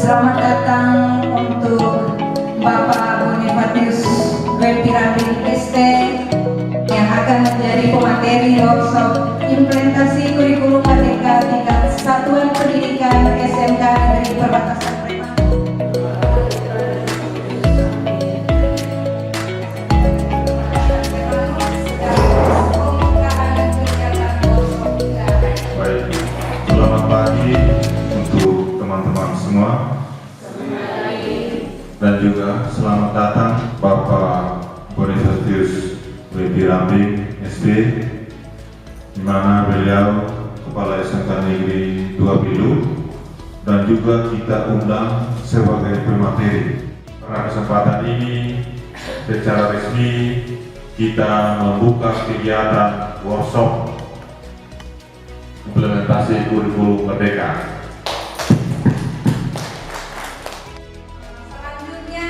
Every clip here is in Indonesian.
Selamat datang untuk Bapak Bonifacius Wempirambing ST yang akan menjadi pemateri workshop implementasi kurikulum merdeka tingkat satuan pendidikan SMK Negeri Perbatasan Sleman. Baik, selamat pagi untuk teman-teman semua. Dan juga selamat datang Bapak Bonifacius Wempirambing SD, di mana beliau Kepala SMK Negeri 2 Bilu, dan juga kita undang sebagai pemateri. Pada kesempatan ini secara resmi kita membuka kegiatan workshop implementasi kurikulum merdeka. Selanjutnya,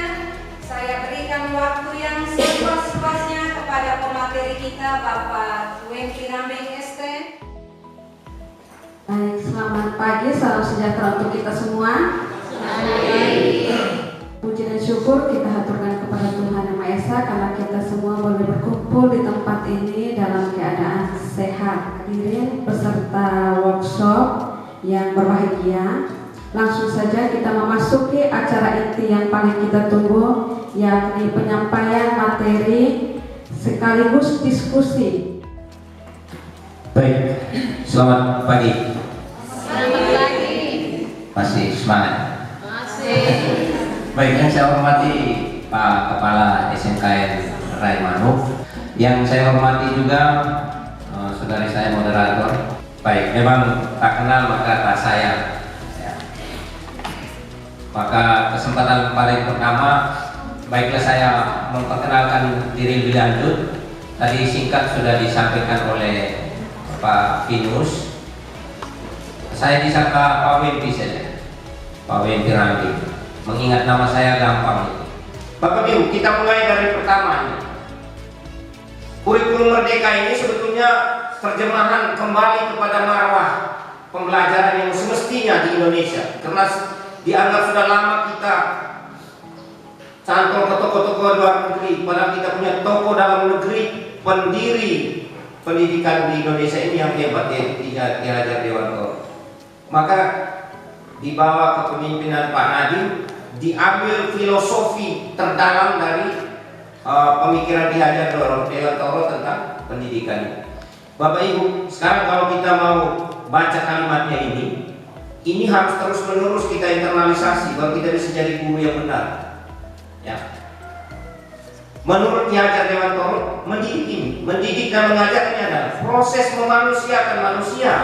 saya berikan waktu yang seluas-luasnya kepada pemateri kita, Bapak Wempirambing ST. Baik, selamat pagi, salam sejahtera untuk kita semua. Puji dan syukur kita haturkan kepada Tuhan Yang Maha Esa karena kita semua boleh berkumpul di tempat ini dalam keadaan sehat. Hadirin peserta workshop yang berbahagia, langsung saja kita memasuki acara inti yang paling kita tunggu, yakni penyampaian materi sekaligus diskusi. Baik, selamat pagi. Selamat pagi. Masih semangat? Masih. Baik, yang saya hormati Pak Kepala SMKN Rai Manuk, yang saya hormati juga saudari saya moderator. Baik, memang tak kenal maka tak sayang. Ya. Maka kesempatan paling pertama, baiklah saya memperkenalkan diri lebih lanjut. Tadi singkat sudah disampaikan oleh Pak Vinus. Saya disangka Pak Wempi saja, Pak Wempirambing. Mengingat nama saya gampang. Bapak Ibu, kita mulai dari pertama ini. Kurikulum merdeka ini sebetulnya terjemahan kembali kepada marwah pembelajaran yang semestinya di Indonesia, karena dianggap sudah lama kita cantol ke toko-toko luar negeri, padahal kita punya toko dalam negeri pendiri pendidikan di Indonesia ini yang hebat, Ki Hajar Dewantoro. Maka dibawa kepemimpinan Pak Nadiem, diambil filosofi terdalam dari pemikiran Ki Hajar Dewantoro tentang pendidikan. Bapak Ibu, sekarang kalau kita mau baca kalimatnya ini harus terus menerus kita internalisasi bahwa kita bisa jadi guru yang benar. Ya. Menurut Ki Hajar Dewantoro, mendidik dan mengajar ini adalah proses memanusiakan manusia.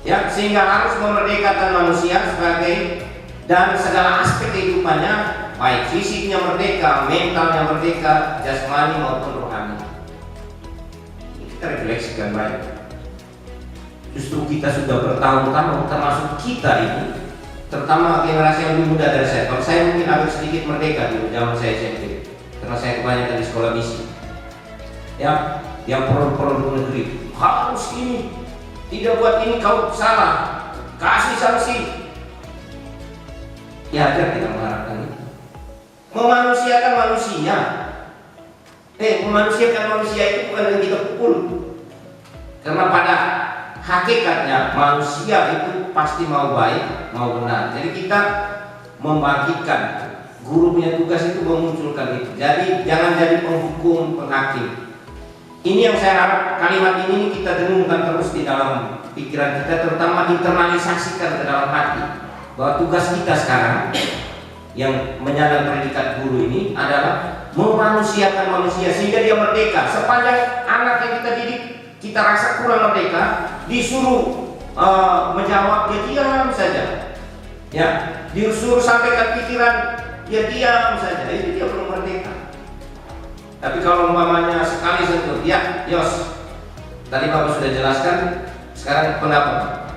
Ya, sehingga harus memerdekakan manusia sebagai dan segala aspek kehidupannya, baik fisiknya merdeka, mentalnya merdeka, jasmani maupun rohani. Ini kita refleksikan baik. Justru kita sudah bertahun-tahun, termasuk kita ini, terutama generasi yang lebih muda dari saya. Kalau saya mungkin agak sedikit merdeka dulu zaman saya SMP, karena saya kebanyakan di sekolah misi. Ya, yang produk negeri harus ini. Tidak buat ini kau salah, kasih sanksi. Ya, ajar kita mengharapkan itu. Memanusiakan manusia. Memanusiakan manusia itu bukan yang kita pukul. Karena pada hakikatnya manusia itu pasti mau baik, mau benar. Jadi kita membagikan, guru punya tugas itu memunculkan itu. Jadi jangan jadi penghukum, penghakim. Ini yang saya harap kalimat ini kita dengungkan terus di dalam pikiran kita, terutama internalisasikan ke dalam hati, bahwa tugas kita sekarang yang menyandang predikat guru ini adalah memanusiakan manusia sehingga dia merdeka. Sepanjang anak yang kita didik kita rasa kurang merdeka, disuruh menjawab, dia diam saja. Ya, disuruh sampaikan pikiran, dia diam saja. Itu dia belum merdeka. Tapi kalau umpamanya sekali sentuh, ya, Yos, tadi Bapak sudah jelaskan, sekarang pendapat.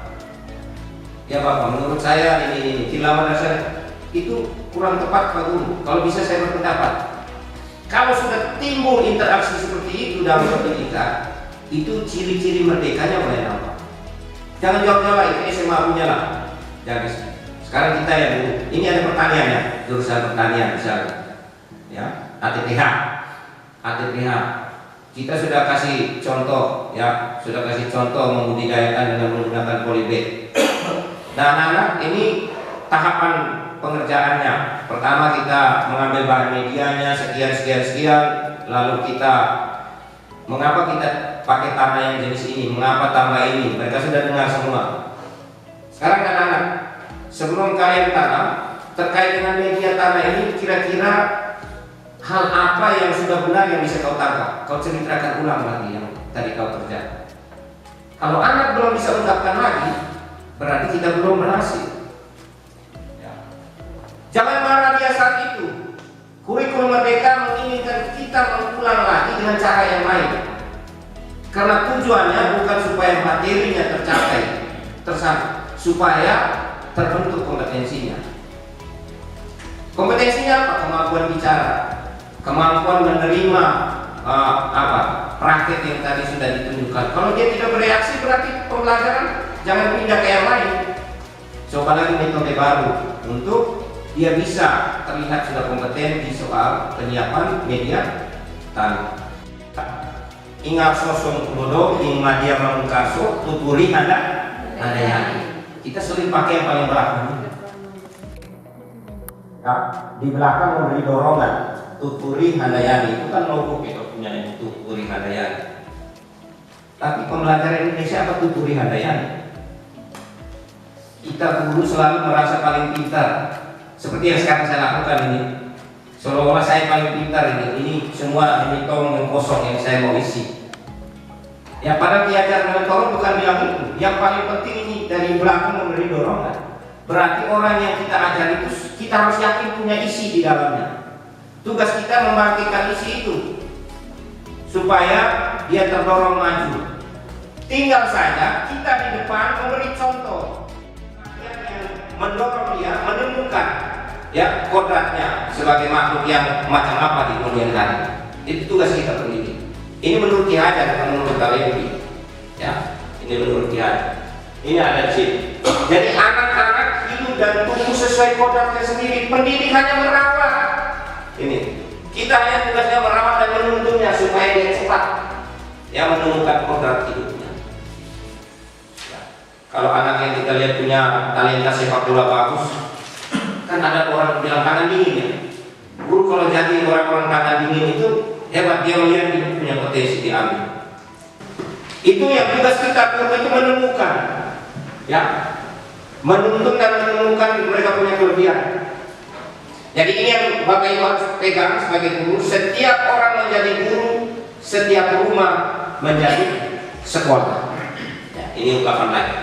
Ya Bapak, menurut saya ini tilawah dasar itu kurang tepat Pak Guru. Kalau bisa saya berpendapat, kalau sudah timbul interaksi seperti itu dalam pendidikan, itu ciri-ciri merdekanya mulai nampak. Jangan jawab-jawab, itu SMA punya lah. Jangan. Sekarang kita yang dulu, ini ada pertanian ya, jurusan pertanian misalnya, ya, ATPH. Kita sudah kasih contoh, ya, sudah kasih contoh membudidayakan dengan menggunakan polybag. Nah, anak-anak ini tahapan pengerjaannya. Pertama kita mengambil bahan medianya sekian, lalu kita mengapa kita pakai tanah yang jenis ini, mengapa tambah ini, mereka sudah dengar semua. Sekarang anak-anak, sebelum kalian tanam terkait dengan media tanah ini, kira-kira hal apa yang sudah benar yang bisa kau tangkap? Kau ceritakan ulang lagi yang tadi kau kerjakan. Kalau anak belum bisa ungkapkan lagi, berarti kita belum berhasil. Ya. Jangan marah dia saat itu. Kurikulum Merdeka menginginkan kita mengulang lagi dengan cara yang lain. Karena tujuannya bukan supaya materinya tercapai, supaya terbentuk kompetensinya. Kompetensinya apa? Kemampuan bicara, kemampuan menerima praktek yang tadi sudah ditunjukkan. Kalau dia tidak bereaksi, berarti pembelajaran jangan pindah ke yang lain. Coba lagi metode baru untuk dia bisa terlihat sudah kompeten di soal penyiapan media tanah. Ingat sosok bodoh, ingin dia mengkarso, tuturi ada yang. Kita sering pakai yang paling belakang. Ya, di belakang memberi dorongan. Tuturi Handayani itu kan logo kita punya ini, Tuturi Handayani. Tapi pembelajaran Indonesia apa Tuturi Handayani? Kita guru selalu merasa paling pintar, seperti yang sekarang saya lakukan ini. Seolah-olah saya paling pintar ini semua ini tolong yang kosong yang saya mau isi. Ya pada diajar dengan tolong bukan bilang itu. Yang paling penting ini dari belakang memberi dorongan. Berarti orang yang kita ajar itu kita harus yakin punya isi di dalamnya. Tugas kita membangkitkan isi itu supaya dia terdorong maju. Tinggal saja kita di depan memberi contoh yang mendorong dia menemukan ya kodratnya sebagai makhluk yang macam apa di kemudian hari. Itu tugas kita pendidik. Ini menurut Ki Hajar, bukan menurut kalian ini. Ya, ini menurut Ki Hajar. Ini ada chip. Jadi anak-anak hidup dan tumbuh sesuai kodratnya sendiri. Pendidik hanya merawat. Ini kita hanya tugasnya merawat dan menuntunnya supaya dia cepat ya menemukan kodrat hidupnya. Ya. Kalau anak yang kita lihat punya talenta sepak bola bagus, kan ada orang bilang tangan dingin ya. Guru kalau jadi orang-orang tangan dingin itu hebat, dia melihat dia punya potensi diambil. Itu yang tugas kita guru itu menemukan, ya, menuntun dan menemukan mereka punya kelebihan. Jadi ini yang Bapak Ibu harus pegang sebagai guru. Setiap orang menjadi guru, setiap rumah menjadi sekolah. Ya, ini ungkapan lain.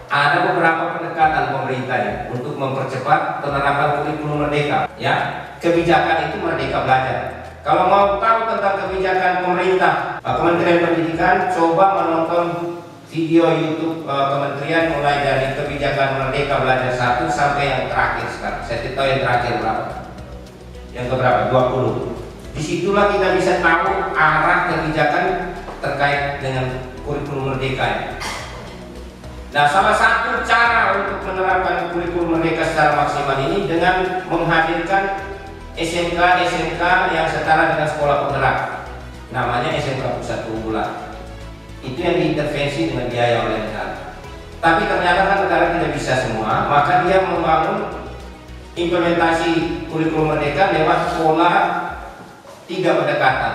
Ada beberapa pendekatan pemerintah ya, untuk mempercepat penerapan kurikulum Merdeka. Ya, kebijakan itu Merdeka Belajar. Kalau mau tahu tentang kebijakan pemerintah, Kementerian Pendidikan coba menonton video YouTube kementerian mulai dari kebijakan Merdeka Belajar 1 sampai yang terakhir sekarang. Saya tidak tahu yang terakhir berapa. Yang keberapa? 20. Disitulah kita bisa tahu arah kebijakan terkait dengan kurikulum Merdeka. Nah, salah satu cara untuk menerapkan kurikulum Merdeka secara maksimal ini dengan menghadirkan SMK yang setara dengan sekolah penggerak. Namanya SMK Pusat Unggulan. Itu yang diintervensi dengan biaya oleh negara. Tapi ternyata kan negara tidak bisa semua, maka dia membangun implementasi kurikulum Merdeka lewat pola 3 pendekatan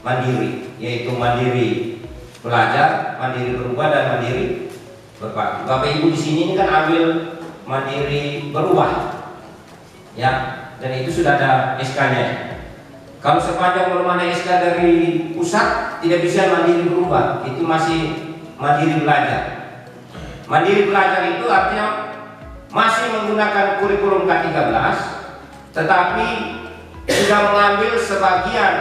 mandiri, yaitu mandiri belajar, mandiri berubah, dan mandiri berbagi. Bapak Ibu di sini kan ambil mandiri berubah, ya, dan itu sudah ada SK-nya. Kalau sepanjang belum ada SK dari pusat, tidak bisa mandiri berubah. Itu masih mandiri belajar. Mandiri belajar itu artinya masih menggunakan kurikulum K13, tetapi sudah mengambil sebagian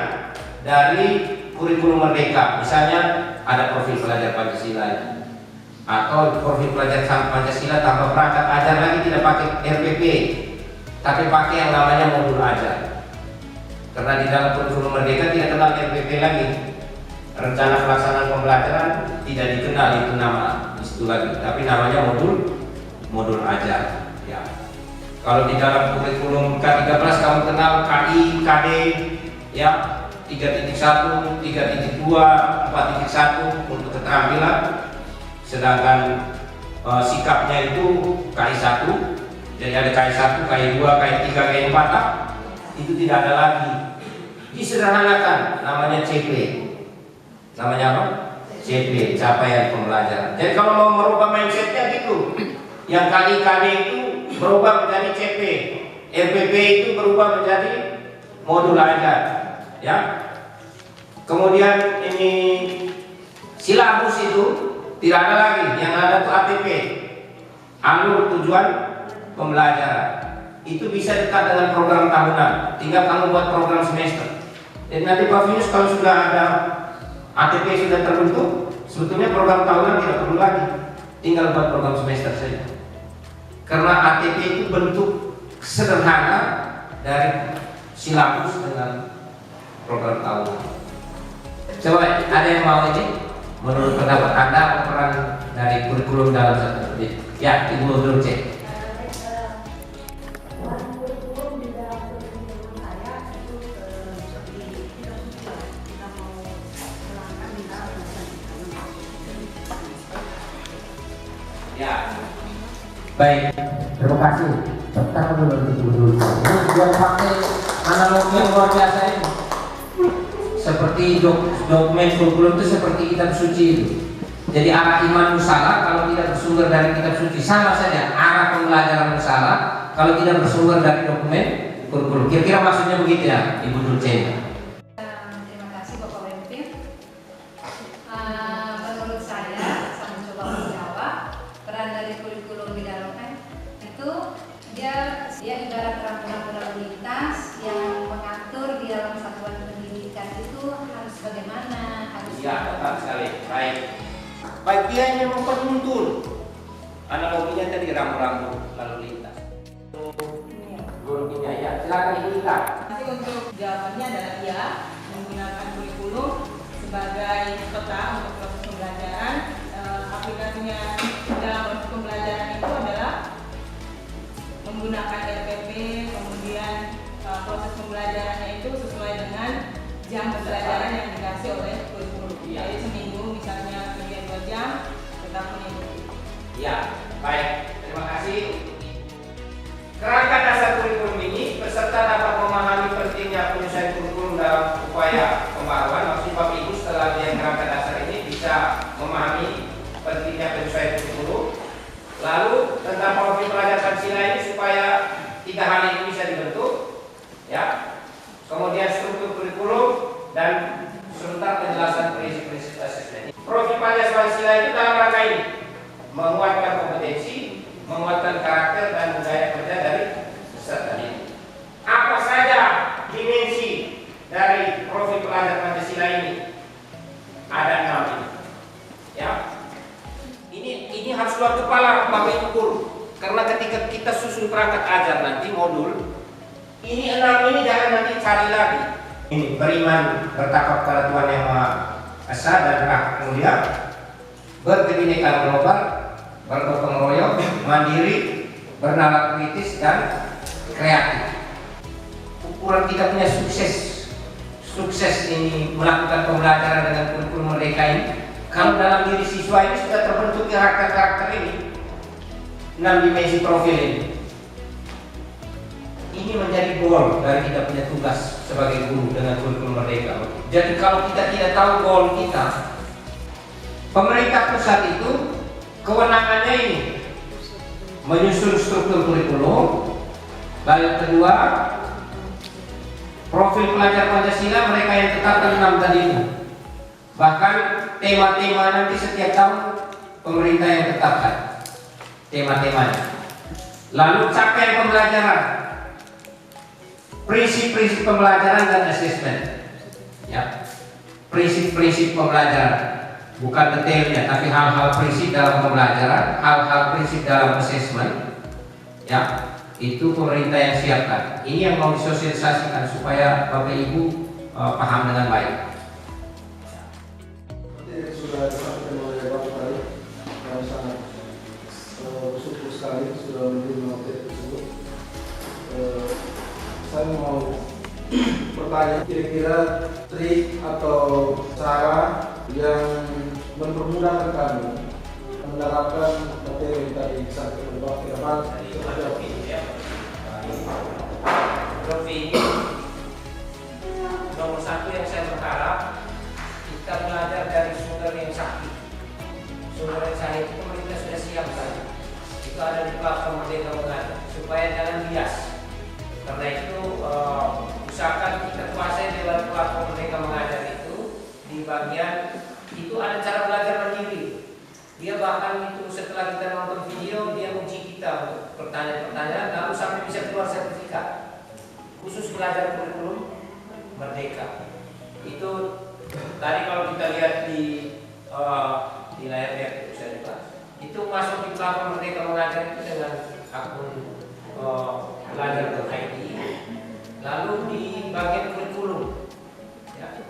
dari kurikulum Merdeka. Misalnya ada profil pelajar Pancasila atau profil pelajar Pancasila tanpa perangkat ajar lagi, tidak pakai RPP, tapi pakai yang namanya modul ajar. Karena di dalam kurikulum Merdeka tidak kenal RPP lagi, rencana pelaksanaan pembelajaran tidak dikenal itu nama di situ lagi, tapi namanya modul modul ajar. Ya. Kalau di dalam kurikulum K13 kamu kenal KI, KD, ya 3.1, 3.2, 4.1 untuk keterampilan. Sedangkan sikapnya itu KI1. Jadi ada KI1, KI2, KI3, KI4, itu tidak ada lagi. Disederhanakan, namanya CP. Namanya apa? CP, capaian pembelajaran. Jadi kalau mau merubah mindsetnya gitu, yang KI-KD itu berubah menjadi CP, RPP itu berubah menjadi modul ajar, ya. Kemudian ini silabus itu tidak ada lagi, yang ada itu ATP, alur tujuan pembelajaran. Itu bisa dekat dengan program tahunan, tinggal kamu buat program semester. Jadi nanti Pak Vinus kalau sudah ada ATP sudah terbentuk, sebetulnya program tahunan tidak perlu lagi, tinggal buat program semester saja. Karena ATP itu bentuk sederhana dari silabus dengan program tahunan. Coba ada yang mau ini? Menurut pendapat Anda apa peran dari kurikulum dalam satu pendidikan? Ya, Ibu Nurul C. Ya, baik. Terima kasih. Sekarang dulu. Ini buat pakai analogi yang luar biasa ini. Seperti dokumen kurikulum itu seperti kitab suci itu. Jadi arah iman salah kalau tidak bersumber dari kitab suci, sama saja arah pembelajaran salah kalau tidak bersumber dari dokumen kurikulum. Kira-kira maksudnya begitu ya, Ibu Dulce? Terima kasih Bapak Wempin. Menurut saya mencoba menjawab peran dari kurikulum di dalam itu dia ibarat rambu-rambu lalu lintas yang mengatur di dalam satuan pendidikan itu harus bagaimana, harus Ya, tepat sekali. Baik. Bagian yang mempenuntun analoginya tadi rambu-rambu lalu lintas. Gurunya ya, silakan Ibu Ika. Nanti untuk jawabannya adalah ya, menggunakan kurikulum sebagai peta untuk proses pembelajaran. Aplikasinya dalam proses pembelajaran itu adalah menggunakan RPP, kemudian proses pembelajarannya itu sesuai dengan jam pembelajaran yang dikasih oleh kurikulum. Jadi seminggu misalnya kerja 2 jam, tetap mengikuti. Ya, baik. Terima kasih. Kerangka dasar kurikulum ini peserta dapat memahami pentingnya penyelesaian kurikulum dalam upaya pembaruan. Maksud Bapak Ibu setelah dia kerangka dasar ini bisa memahami pentingnya penyelesaian kurikulum. Lalu tentang profil pelajar Pancasila ini supaya 3 hal ini bisa dibentuk, ya. Kemudian struktur kurikulum dan sebentar penjelasan prinsip-prinsip asesmen. Profil pelajar Pancasila itu dalam rangka ini menguatkan kompetensi, menguatkan karakter dan budaya kerja dari peserta didik. Apa saja dimensi dari profil pelajar Pancasila ini? Ada 6 ini. Ya. Ini harus keluar kepala Bapak Ibu guru. Karena ketika kita susun perangkat ajar nanti modul, ini 6 ini jangan nanti cari lagi. Ini beriman, bertakwa kepada Tuhan Yang Maha Esa dan Mulia, berkebinekaan global, bergotong royong, mandiri, bernalar kritis dan kreatif. Ukuran kita punya sukses ini melakukan pembelajaran dengan kurikulum merdeka ini. Kalau dalam diri siswa ini sudah terbentuk karakter-karakter ini, 6 dimensi profil ini menjadi goal dari kita punya tugas sebagai guru dengan kurikulum merdeka. Jadi kalau kita tidak tahu goal kita, pemerintah pusat itu kewenangannya ini menyusun struktur kurikulum. Lalu yang kedua, profil pelajar Pancasila mereka yang tetapkan 6 tadi itu. Bahkan tema-tema nanti setiap tahun pemerintah yang tetapkan tema-temanya. Lalu capaian pembelajaran, prinsip-prinsip pembelajaran dan asesmen. Ya, prinsip-prinsip pembelajaran, bukan detailnya, tapi hal-hal prinsip dalam pembelajaran, hal-hal prinsip dalam asesmen. Ya, itu pemerintah yang siapkan. Ini yang mau disosialisasikan supaya Bapak Ibu paham dengan baik. Sudah disampaikan oleh Bapak tadi yang sangat bersyukur sekali bertanya kira-kira trik atau cara yang mempermudahkan kami menerapkan materi yang tadi disampaikan oleh Bapak Firman. Itu ada video ya. Profi, nomor satu yang saya berharap kita belajar dari sumber yang sakti. Sumber yang sakti itu pemerintah sudah siap kan? Itu ada di platform Merdeka Mengajar supaya jangan bias. Karena itu usahakan kita kuasai lewat platform Merdeka Mengajar itu di bagian itu ada cara belajar mandiri. Dia bahkan itu setelah kita nonton video dia uji kita untuk pertanyaan-pertanyaan lalu sampai bisa keluar sertifikat khusus belajar kurikulum Merdeka. Itu tadi kalau kita lihat di layar itu saya lihat itu masuk di platform Merdeka Mengajar itu dengan akun belajar.id. Lalu di bagian kurikulum ya,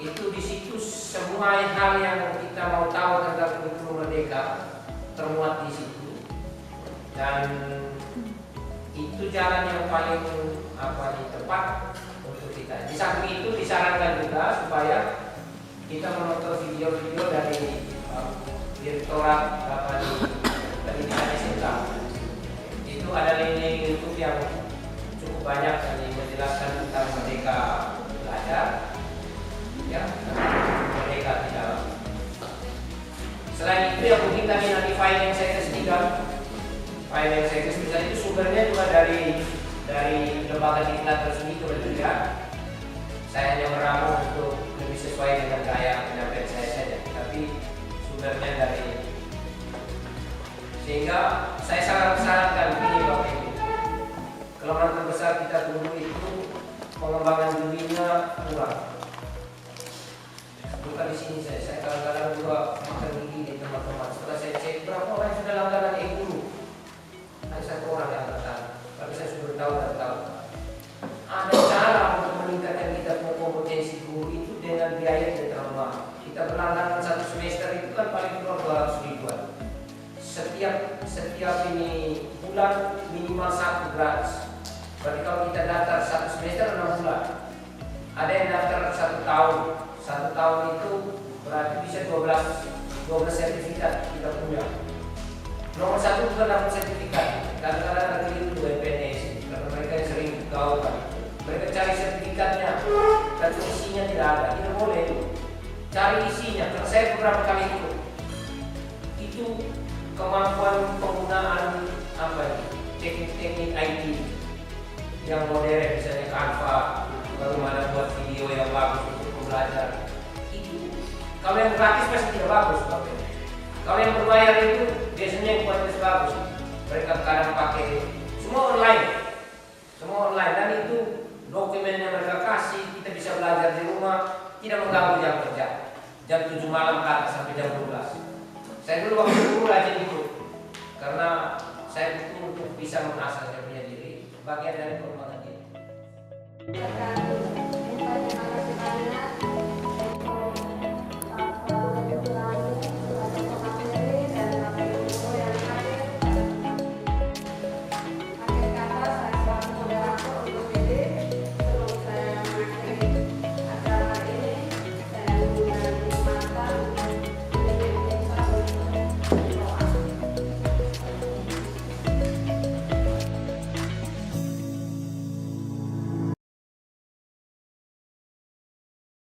itu di situ semua hal yang kita mau tahu tentang kurikulum Merdeka termuat di situ, dan itu jalan yang paling tepat untuk kita. Di samping itu disarankan juga supaya kita menonton video-video dari Direktorat Pendidikan SMK. Itu ada link YouTube yang cukup banyak yang menjelaskan tentang Merdeka Belajar, ya, Merdeka di dalam. Selain itu yang mungkin tadi nanti file yang saya kesediakan, itu sumbernya juga dari lembaga digital resmi kementerian. Saya hanya meramu untuk lebih sesuai dengan gaya penyampaian saya saja, tapi sumbernya dari. Sehingga saya sangat sarankan ini Bapak Ibu. Kelemahan terbesar kita tunggu itu pengembangan dunia kurang. Bukan di sini saya kadang-kadang juga makan gigi di teman-teman. Setelah saya cek berapa orang yang sudah langganan e-guru, hanya 1 orang yang angkatan. Tapi saya sudah tahu dan tahu. Ada cara untuk meningkatkan kita punya kompetensi guru itu dengan biaya yang terlalu mahal. Kita berlangganan 1 semester itu kan paling kurang 200 ribuan. Setiap ini bulan minimal 1 gratis. Berarti kalau kita daftar 1 semester 6 bulan. Ada yang daftar 1 tahun. 1 tahun itu berarti bisa 12 sertifikat kita punya. Nomor 1 bukan dapat sertifikat. Kadang-kadang ada itu PNS karena mereka yang sering gaulkan. Mereka cari sertifikatnya, tapi isinya tidak ada. Tidak boleh itu. Cari isinya. Karena saya beberapa kali itu kemampuan penggunaan teknik IT yang modern, misalnya Canva, bagaimana buat video yang bagus untuk belajar. Itu kalau yang gratis pasti tidak bagus, Bapak. Kalau yang berbayar itu biasanya yang kualitas bagus. Mereka kadang pakai semua online, dan itu dokumennya mereka kasih, kita bisa belajar di rumah, tidak mengganggu jam kerja. Jam 7 malam ke atas sampai jam 12. Saya dulu waktu dulu rajin itu, karena saya butuh untuk bisa mengasah saya punya diri, bagian dari pengembangan diri.